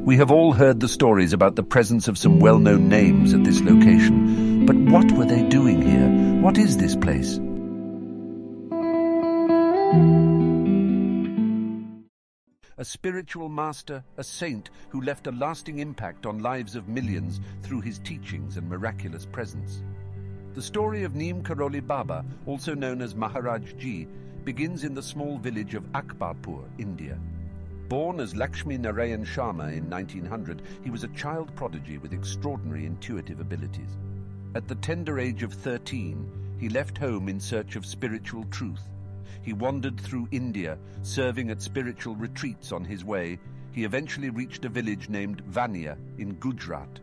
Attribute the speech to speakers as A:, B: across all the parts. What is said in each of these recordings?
A: We have all heard the stories about the presence of some well-known names at this location, but what were they doing here? What is this place? A spiritual master, a saint who left a lasting impact on lives of millions through his teachings and miraculous presence. The story of Neem Karoli Baba, also known as Maharaj Ji, begins in the small village of Akbarpur, India. Born as Lakshmi Narayan Sharma in 1900, he was a child prodigy with extraordinary intuitive abilities. At the tender age of 13, he left home in search of spiritual truth. He wandered through India, serving at spiritual retreats on his way. He eventually reached a village named Vania in Gujarat,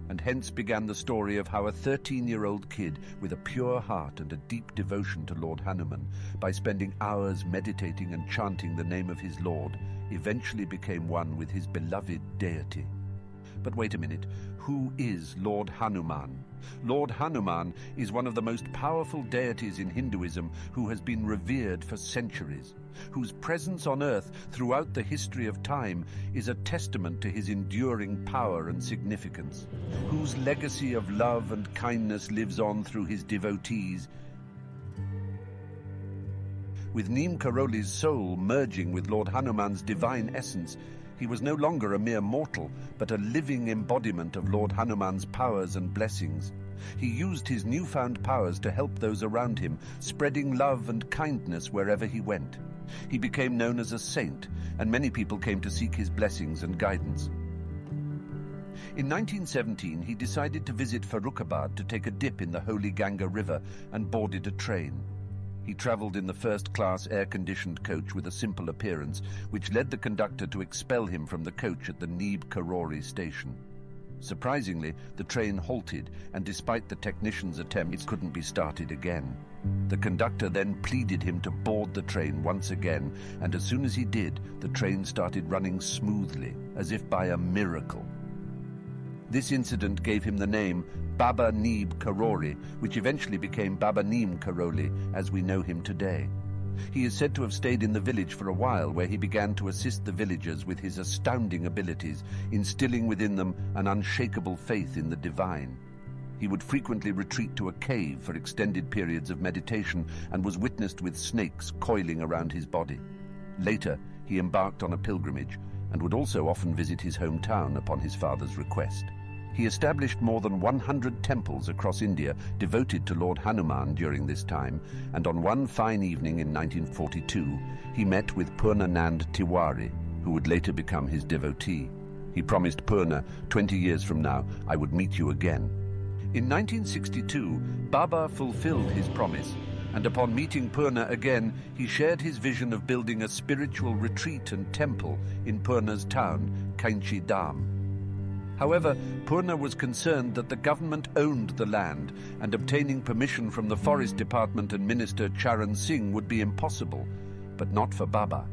A: and hence began the story of how a 13-year-old kid with a pure heart and a deep devotion to Lord Hanuman, by spending hours meditating and chanting the name of his Lord, eventually became one with his beloved deity. But wait a minute, who is Lord Hanuman? Lord Hanuman is one of the most powerful deities in Hinduism who has been revered for centuries, whose presence on earth throughout the history of time is a testament to his enduring power and significance, whose legacy of love and kindness lives on through his devotees. With Neem Karoli's soul merging with Lord Hanuman's divine essence, he was no longer a mere mortal, but a living embodiment of Lord Hanuman's powers and blessings. He used his newfound powers to help those around him, spreading love and kindness wherever he went. He became known as a saint, and many people came to seek his blessings and guidance. In 1917, he decided to visit Farrukhabad to take a dip in the holy Ganga River and boarded a train. He traveled in the first-class air-conditioned coach with a simple appearance, which led the conductor to expel him from the coach at the Neem Karoli station. Surprisingly, the train halted, and despite the technician's attempts, it couldn't be started again. The conductor then pleaded him to board the train once again, and as soon as he did, the train started running smoothly, as if by a miracle. This incident gave him the name Baba Neem Karoli, which eventually became Baba Neem Karoli as we know him today. He is said to have stayed in the village for a while, where he began to assist the villagers with his astounding abilities, instilling within them an unshakable faith in the divine. He would frequently retreat to a cave for extended periods of meditation and was witnessed with snakes coiling around his body. Later, he embarked on a pilgrimage and would also often visit his hometown upon his father's request. He established more than 100 temples across India devoted to Lord Hanuman during this time, and on one fine evening in 1942, he met with Purna Nand Tiwari, who would later become his devotee. He promised Purna, 20 years from now, I would meet you again. In 1962, Baba fulfilled his promise, and upon meeting Purna again, he shared his vision of building a spiritual retreat and temple in Purna's town, Kainchi Dham. However, Purna was concerned that the government owned the land, and obtaining permission from the Forest Department and Minister Charan Singh would be impossible, but not for Baba.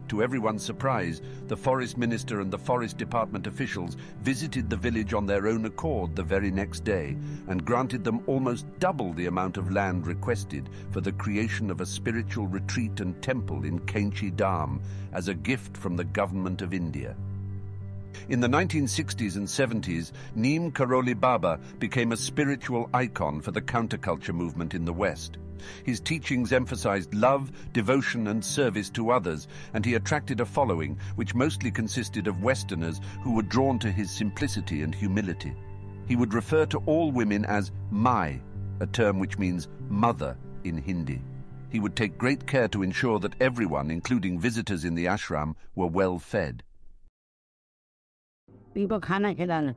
A: To everyone's surprise, the Forest Minister and the Forest Department officials visited the village on their own accord the very next day and granted them almost double the amount of land requested for the creation of a spiritual retreat and temple in Kainchi Dham as a gift from the government of India. In the 1960s and 70s, Neem Karoli Baba became a spiritual icon for the counterculture movement in the West. His teachings emphasized love, devotion, and service to others, and he attracted a following which mostly consisted of Westerners who were drawn to his simplicity and humility. He would refer to all women as Mai, a term which means mother in Hindi. He would take great care to ensure that everyone, including visitors in the ashram, were well fed.
B: इनको खाना खिलाना,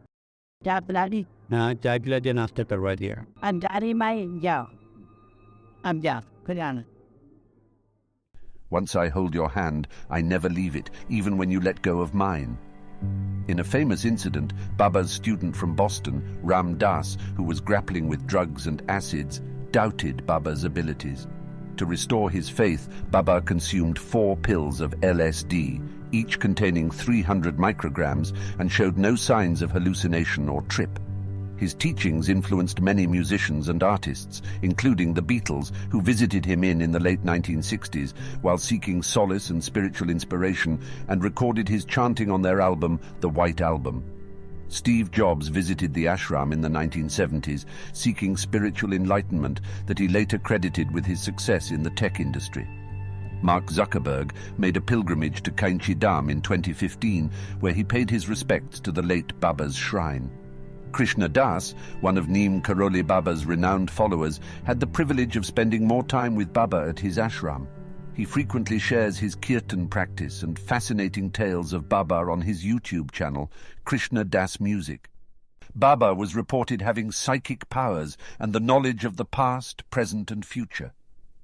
B: चाय पिलानी।
C: हाँ, चाय पिला के नाश्ता करवा दिया।
B: अब जा रही माई, जाओ, अब जाओ, फिर आना।
A: Once I hold your hand, I never leave it, even when you let go of mine. In a famous incident, Baba's student from Boston, Ram Das, who was grappling with drugs and acids, doubted Baba's abilities. To restore his faith, Baba consumed 4 pills of LSD, each containing 300 micrograms, and showed no signs of hallucination or trip. His teachings influenced many musicians and artists, including the Beatles, who visited him in the late 1960s while seeking solace and spiritual inspiration, and recorded his chanting on their album, The White Album. Steve Jobs visited the ashram in the 1970s, seeking spiritual enlightenment that he later credited with his success in the tech industry. Mark Zuckerberg made a pilgrimage to Kainchi Dham in 2015, where he paid his respects to the late Baba's shrine. Krishna Das, one of Neem Karoli Baba's renowned followers, had the privilege of spending more time with Baba at his ashram. He frequently shares his kirtan practice and fascinating tales of Baba on his YouTube channel, Krishna Das Music. Baba was reported having psychic powers and the knowledge of the past, present and future.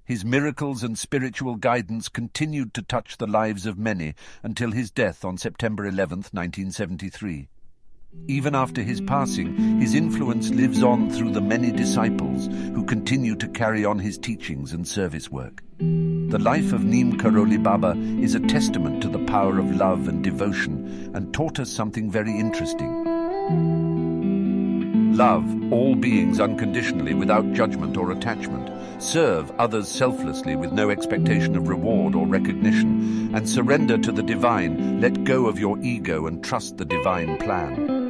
A: His miracles and spiritual guidance continued to touch the lives of many until his death on September 11, 1973. Even after his passing, his influence lives on through the many disciples who continue to carry on his teachings and service work. The life of Neem Karoli Baba is a testament to the power of love and devotion, and taught us something very interesting. Love all beings unconditionally without judgment or attachment. Serve others selflessly with no expectation of reward or recognition, and surrender to the divine. Let go of your ego and trust the divine plan.